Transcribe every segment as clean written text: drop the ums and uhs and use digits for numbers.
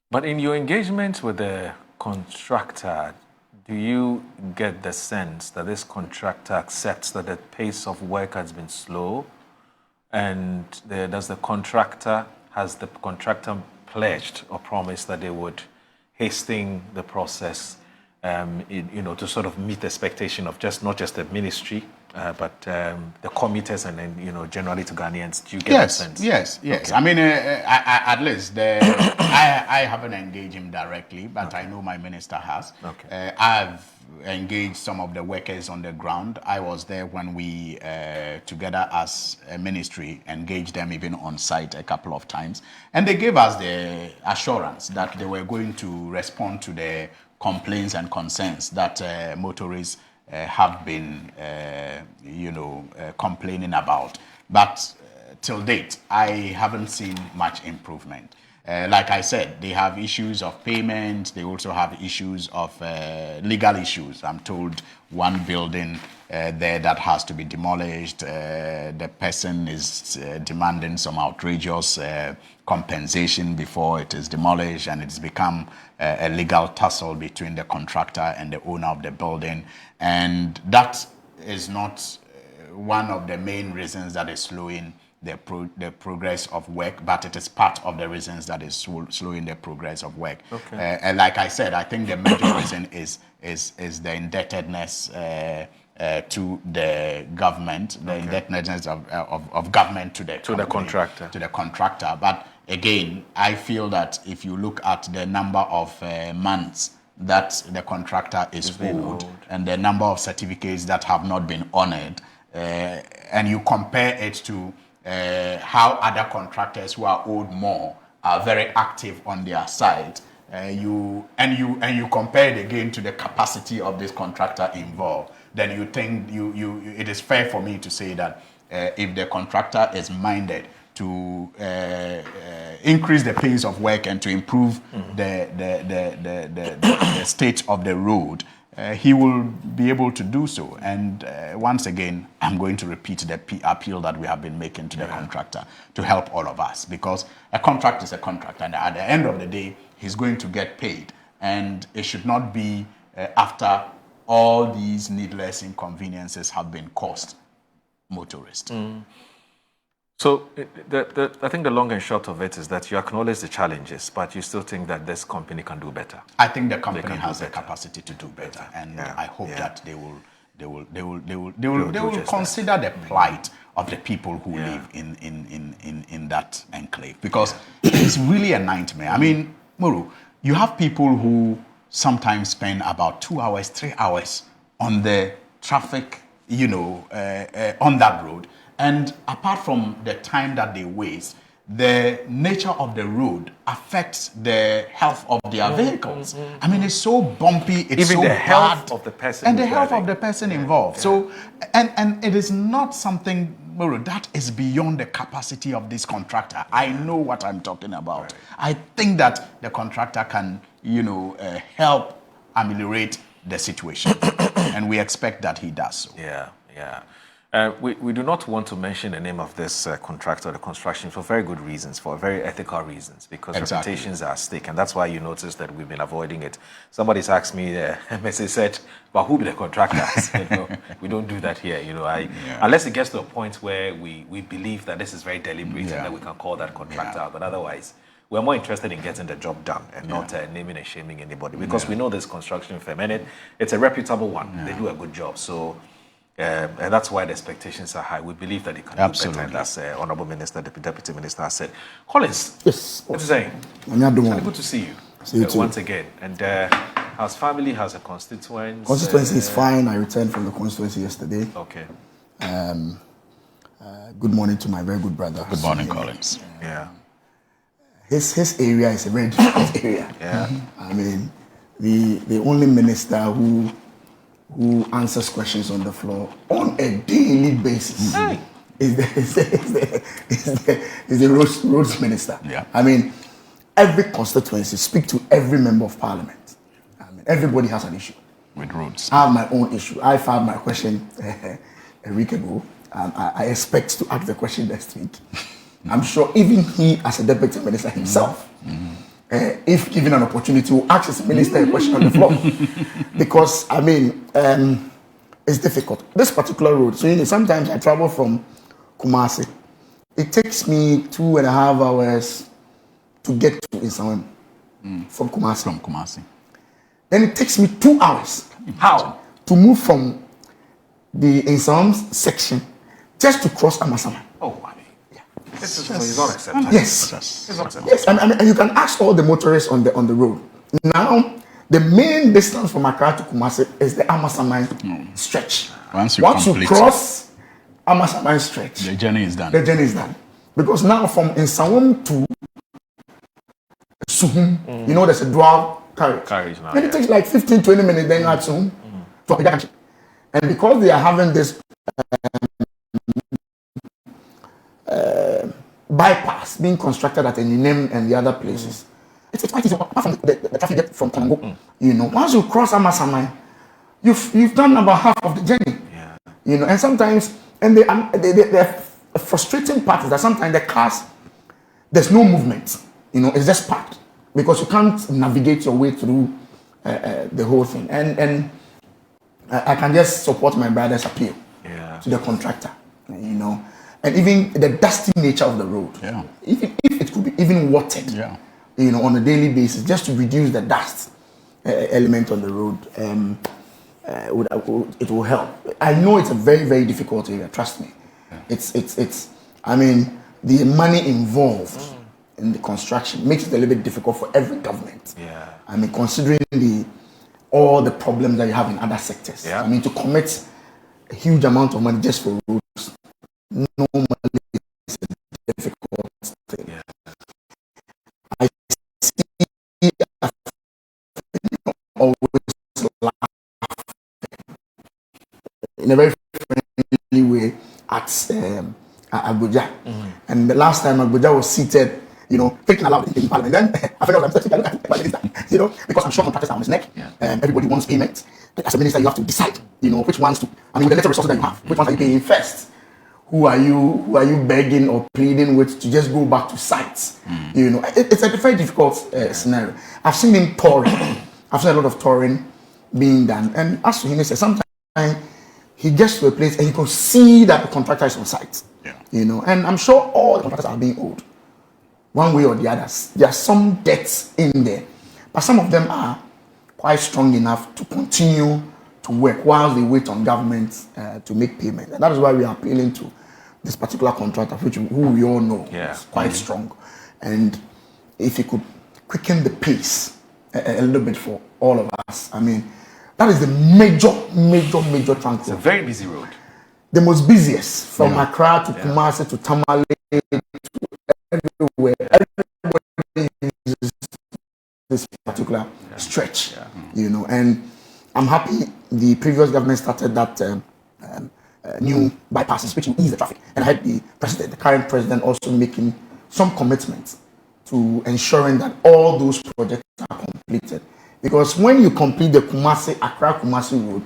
But in your engagement with the contractor, do you get the sense that this contractor accepts that the pace of work has been slow? And has the contractor pledged or promised that they would hasten the process, to sort of meet the expectation of not just the ministry, but the committees and then, generally to Ghanaians? Do you get the sense? Yes. Okay. I mean, at least I haven't engaged him directly, but I know my minister has. Okay. I've engaged some of the workers on the ground. I was there when we, together as a ministry, engaged them even on site a couple of times. And they gave us the assurance that they were going to respond to the complaints and concerns that motorists have been, complaining about. But till date, I haven't seen much improvement. Like I said, they have issues of payment. They also have issues of legal issues. I'm told one building there that has to be demolished. The person is demanding some outrageous compensation before it is demolished, and it's become a legal tussle between the contractor and the owner of the building. And that is not one of the main reasons that is slowing the progress of work, but it is part of the reasons that is slowing the progress of work. Okay. And like I said, I think the major reason is the indebtedness to the government, the indebtedness of government to the contractor. To the contractor. But again, I feel that if you look at the number of months that the contractor is owed and the number of certificates that have not been honored, and you compare it to how other contractors who are owed more are very active on their side, you compare it again to the capacity of this contractor involved, then you think it is fair for me to say that if the contractor is minded to increase the pace of work and to improve the state of the road, he will be able to do so. And once again, I'm going to repeat the appeal that we have been making to the contractor to help all of us, because a contract is a contract, and at the end of the day, he's going to get paid. And it should not be after all these needless inconveniences have been caused motorists. So I think the long and short of it is that you acknowledge the challenges, but you still think that this company can do better. I think the company has the capacity to do better, and I hope that they will consider the plight of the people who live in that enclave, because it's really a nightmare. I mean, Muru, you have people who sometimes spend about 2 hours, 3 hours on the traffic, on that road. And apart from the time that they waste, the nature of the road affects the health of their vehicles. I mean, it's so bumpy, it's even so the bad. Health of the person and the health of the person involved. So, and it is not something, Moro, that is beyond the capacity of this contractor. I know what I'm talking about. I think that the contractor can, help ameliorate the situation. And we expect that he does so. Yeah. We do not want to mention the name of this contractor, the construction, for very good reasons, for very ethical reasons, because reputations are at stake. And that's why you notice that we've been avoiding it. Somebody's asked me, MSA said, but who be the contractors? We don't do that here. Unless it gets to a point where we believe that this is very deliberate and that we can call that contractor out. But otherwise, we're more interested in getting the job done and not naming and shaming anybody, because we know this construction firm, and it's a reputable one. They do a good job. So. And that's why the expectations are high. We believe that it can do better, and that's Honourable Minister, Deputy Minister has said. Collins, yes. What are you saying? It's good to see you. See you too. Once again. And how's family? How's the constituents? Constituency is fine. I returned from the constituency yesterday. Okay. Good morning to my very good brother. Good morning, Collins. His area is a very difficult area. I mean, the only minister who answers questions on the floor on a daily basis is the roads minister. I mean, every constituency speak to every member of parliament. I mean, everybody has an issue with roads. I have my own issue. I filed my question a week ago. I expect to ask the question next week. I'm sure even he, as a deputy minister himself, if given an opportunity, will ask his minister a question on the floor. Because, I mean, it's difficult. This particular road, so sometimes I travel from Kumasi. It takes me 2.5 hours to get to Isawan from Kumasi. From Kumasi. Then it takes me 2 hours. How? To move from the Isawan section just to cross Amasaman. Oh, I mean, this is not acceptable. Yes. It's not acceptable. Yes, and you can ask all the motorists on the road. Now, the main distance from Accra to Kumasi is the Amasaman stretch. Once you cross Amasaman stretch, the journey is done. The journey is done. Because now from Nsawam to Suhum, there's a dual carriage now. And it takes like 15-20 minutes then at Suhum to Abuja. And because they are having this bypass being constructed at Eninem and the other places, it's quite easy. Apart from the traffic get from Congo, once you cross Amasaman, you've done about half of the journey. Yeah. And sometimes, and the frustrating part is that sometimes the cars, there's no movement. It's just parked because you can't navigate your way through the whole thing. And I can just support my brother's appeal to the contractor. And even the dusty nature of the road. Yeah. If it could be even watered. Yeah. On a daily basis, just to reduce the dust element on the road, it will help. I know it's a very, very difficult area. Trust me. Yeah. It's. I mean, the money involved in the construction makes it a little bit difficult for every government. Yeah. I mean, considering all the problems that you have in other sectors. Yeah. I mean, to commit a huge amount of money just for roads normally is a difficult thing. Yeah. Always laugh in a very friendly way at Abuja. And the last time Abuja was seated, thinking aloud in Parliament, then I figured I'm starting to look at the minister, because I'm sure contractors are on his neck. Yeah. Everybody wants payment. As a minister, you have to decide, which ones to. I mean, with the little resources that you have, which ones are you paying first? Who are you begging or pleading with to just go back to sites? It's a very difficult scenario. I've seen him touring. I've seen a lot of touring being done. And as he said, sometimes he gets to a place and you can see that the contractor is on site. Yeah. And I'm sure all the contractors are being owed, one way or the other. There are some debts in there, but some of them are quite strong enough to continue to work while they wait on government to make payment. And that is why we are appealing to this particular contractor, who we all know is quite strong. And if he could quicken the pace a little bit for all of us, I mean, that is the major transport. It's a very busy road. The most busiest, from Accra to Kumasi to Tamale to everywhere. Everybody uses this particular stretch, and I'm happy the previous government started that new bypasses, which will ease the traffic. And I had the current president also making some commitments to ensuring that all those projects are completed. Because when you complete the Accra-Kumasi road,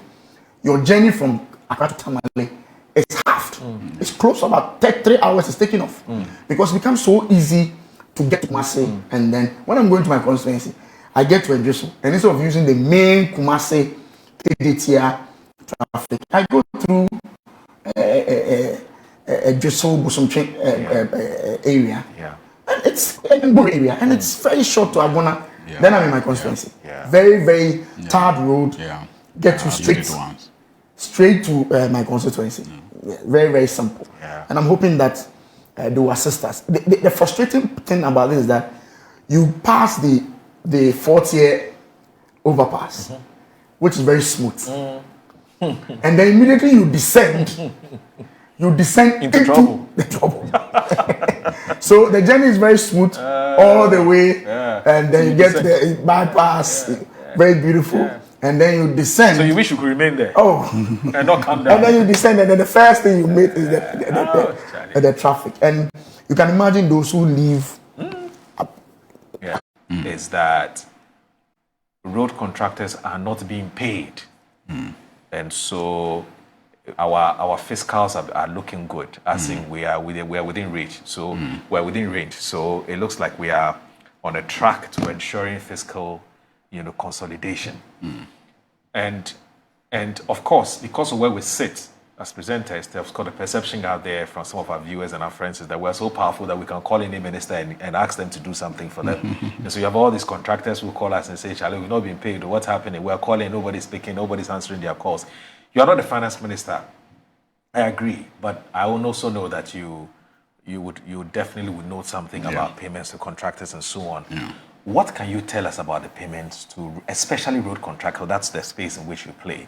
your journey from Accra to Tamale is halved. It's close to about 3 hours is taken off. Because it becomes so easy to get to Kumasi. And then when I'm going to my constituency, I get to Edreso. And instead of using the main Kumasi KDTR traffic, I go through Edreso Busumche area. Yeah. And it's an area. And it's very short to Agona. Yeah. Then I'm in my constituency. Yeah. Very, very tarred road. Yeah. Get you straight to my constituency. Yeah. Very, very simple. Yeah. And I'm hoping that they will assist us. The frustrating thing about this is that you pass the fourth-year overpass, which is very smooth. And then immediately you descend. You descend into the trouble. So the journey is very smooth all the way, and then you get the bypass, very beautiful, and then you descend. So you wish you could remain there? Oh, and not come down. And then you descend, and then the first thing you meet is the traffic, and you can imagine those who live. Is that road contractors are not being paid, and so our fiscals are looking good, as in we are within reach. So we're within range. So it looks like we are on a track to ensuring fiscal, consolidation. And of course, because of where we sit as presenters, there's got a perception out there from some of our viewers and our friends is that we're so powerful that we can call in a minister and ask them to do something for them. And so you have all these contractors who call us and say, Charlie, we've not been paid. What's happening? We're calling, nobody's speaking, nobody's answering their calls. You're not the finance minister. I agree, but I also know that you definitely would know something about payments to contractors and so on. What can you tell us about the payments to, especially road contractors? That's the space in which you play.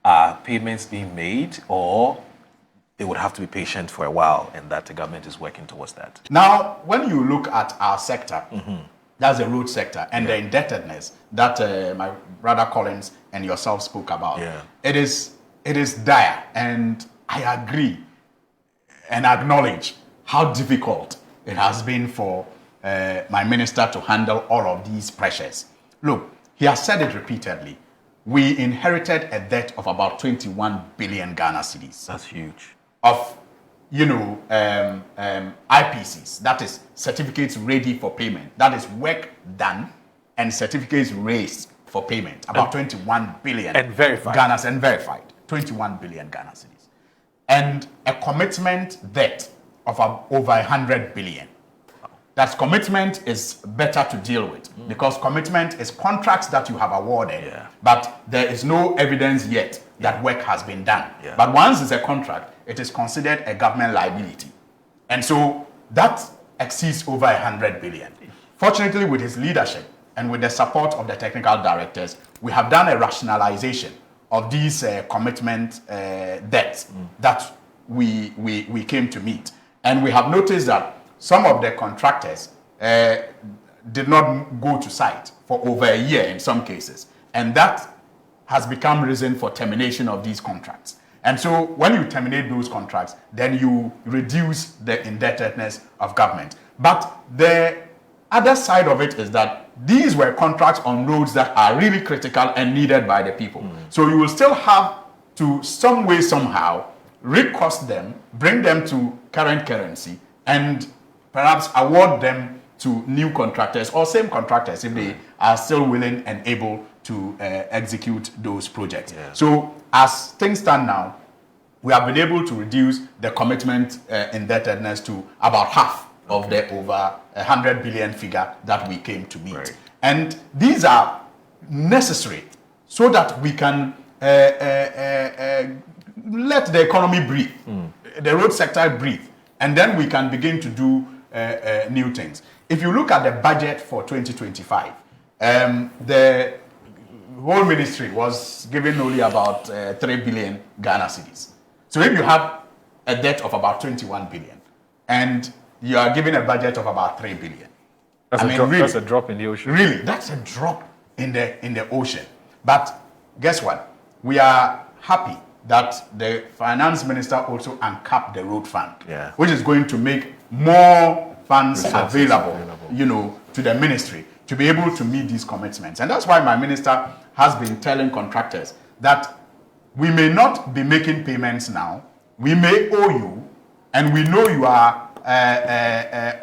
Are payments being made, or they would have to be patient for a while, and that the government is working towards that? Now, when you look at our sector, that's the road sector, and the indebtedness that my brother Collins and yourself spoke about, it is dire, and I agree and acknowledge how difficult it has been for my minister to handle all of these pressures. Look, he has said it repeatedly. We inherited a debt of about 21 billion Ghana cedis. That's huge. Of, IPCs, that is certificates ready for payment. That is work done and certificates raised for payment. About 21 billion. And verified. Ghana's and verified. 21 billion Ghana cedis. And a commitment debt of over 100 billion. That commitment is better to deal with because commitment is contracts that you have awarded, but there is no evidence yet that work has been done. But once it's a contract, it is considered a government liability. And so that exceeds over 100 billion. Fortunately, with his leadership and with the support of the technical directors, we have done a rationalization of these commitment debts that we came to meet. And we have noticed that some of the contractors did not go to site for over a year in some cases. And that has become reason for termination of these contracts. And so when you terminate those contracts, then you reduce the indebtedness of government. But the other side of it is that these were contracts on roads that are really critical and needed by the people. So you will still have to, some way, somehow, recost them, bring them to current currency, and perhaps award them to new contractors or same contractors if they are still willing and able to execute those projects. So as things stand now, we have been able to reduce the commitment indebtedness to about half of the over 100 billion figure that we came to meet. And these are necessary so that we can let the economy breathe, the road sector breathe, and then we can begin to do new things. If you look at the budget for 2025, the whole ministry was given only about 3 billion Ghana cedis. So if you have a debt of about 21 billion and you are given a budget of about 3 billion, that's a drop in the ocean. Really, that's a drop in the ocean. But guess what? We are happy that the finance minister also uncapped the road fund, which is going to make more funds available, to the ministry to be able to meet these commitments. And that's why my minister has been telling contractors that we may not be making payments now, we may owe you, and we know you are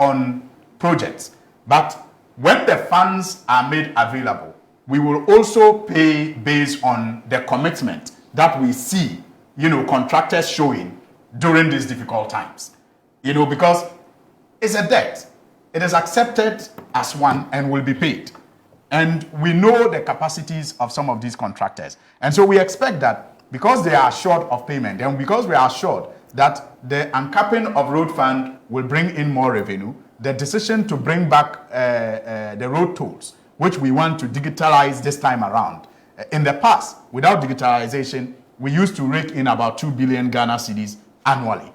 on projects. But when the funds are made available, we will also pay based on the commitment that we see, contractors showing during these difficult times. Because it's a debt. It is accepted as one and will be paid. And we know the capacities of some of these contractors. And so we expect that because they are short of payment, and because we are assured that the uncapping of road fund will bring in more revenue, the decision to bring back the road tolls, which we want to digitalize this time around. In the past, without digitalization, we used to rake in about 2 billion Ghana cedis annually.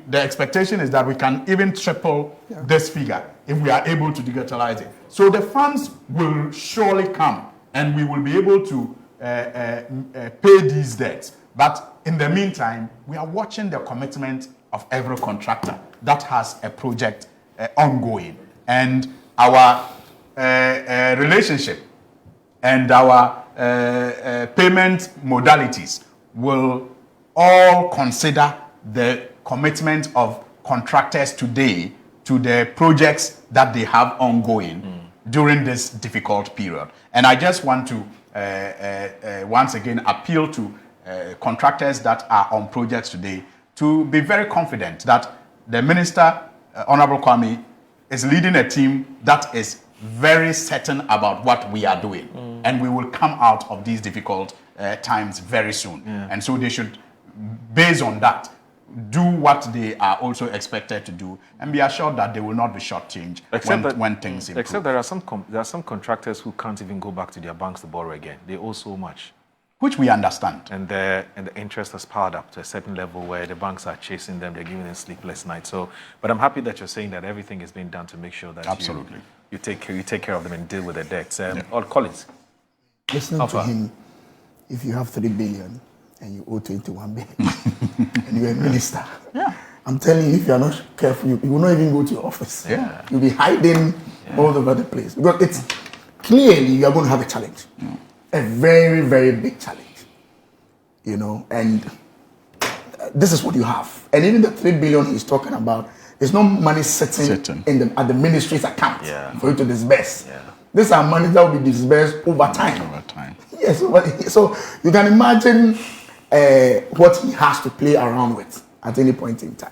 The expectation is that we can even triple this figure if we are able to digitalize it. So the funds will surely come and we will be able to pay these debts. But in the meantime, we are watching the commitment of every contractor that has a project ongoing. And our relationship and our payment modalities will all consider the commitment of contractors today to the projects that they have ongoing during this difficult period. And I just want to once again appeal to contractors that are on projects today to be very confident that the minister, Honorable Kwame, is leading a team that is very certain about what we are doing. And we will come out of these difficult times very soon. And so they should, based on that, do what they are also expected to do and be assured that they will not be shortchanged when things improve. Except there are some contractors who can't even go back to their banks to borrow again. They owe so much. Which we understand. And the interest has piled up to a certain level where the banks are chasing them, they're giving them sleepless nights. So, but I'm happy that you're saying that everything is being done to make sure that absolutely you take care of them and deal with the debts. Or Collins. Listening to him, if you have 3 billion and you owe 21 billion and you're a minister, I'm telling you, if you're not careful, you will not even go to your office. You'll be hiding all over the place. Because it's clearly you're going to have a challenge. A very, very big challenge, you know, and this is what you have. And even the 3 billion he's talking about, there's no money sitting at the ministry's account for you to disburse. These are money that will be disbursed over time. Yes, so you can imagine what he has to play around with at any point in time.